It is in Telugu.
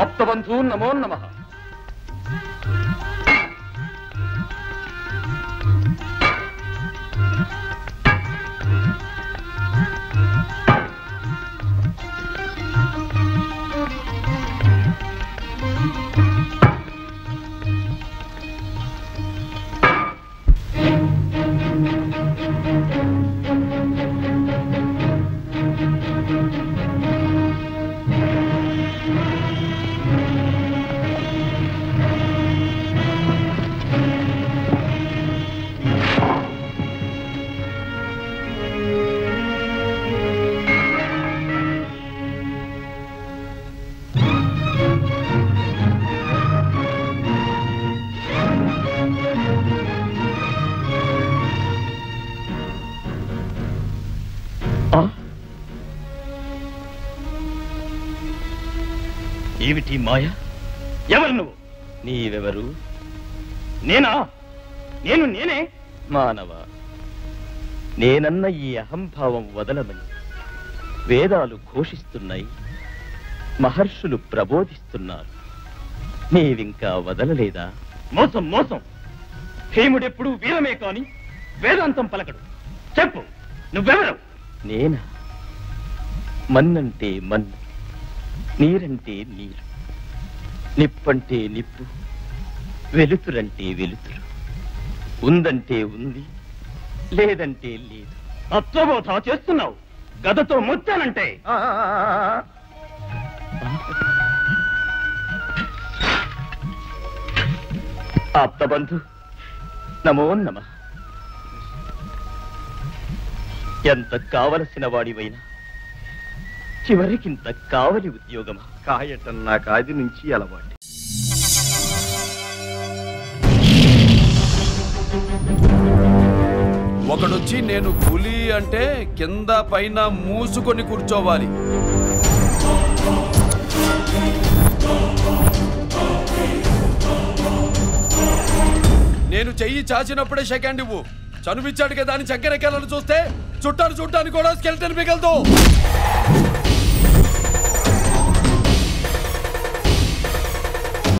ఆప్తబంధు నమో నమః. ఏమిటి మాయ? ఎవరు నువ్వు? నీవెవరు? నేనా? నేనే మానవ. నేనన్న ఈ అహంభావం వదలమని వేదాలు ఘోషిస్తున్నాయి, మహర్షులు ప్రబోధిస్తున్నారు. నీవింకా వదలలేదా? మోసం మోసం. భీముడెప్పుడు వీరమే కాని వేదాంతం పలకడు. చెప్పు, నువ్వెవరు? నేనా? మన్నంటే మన్ను, నీరంటే నీరు, నిప్పంటే నిప్పు, వెలుతురంటే వెలుతురు, ఉందంటే ఉంది, లేదంటే లేదు. అత్వబోధ చేస్తున్నావు. గదతో ముచ్చానంటే ఆప్తబంధు నమో నమః. ఎంత కావలసిన వాడివైనా చివరికింత కావలి ఉద్యోగమా? కాయటం నాకు ఆది నుంచి అలవాటు. ఒకడొచ్చి నేను పులి అంటే కింద పైన మూసుకొని కూర్చోవాలి. నేను చెయ్యి చాచినప్పుడే సెకండ్ ఇవ్వు. చనువిచ్చాడు కదా అని చక్కెరెక్కాలను చూస్తే చుట్టాను చూడటానికి కూడా స్కెల్టన్ మిగలదు.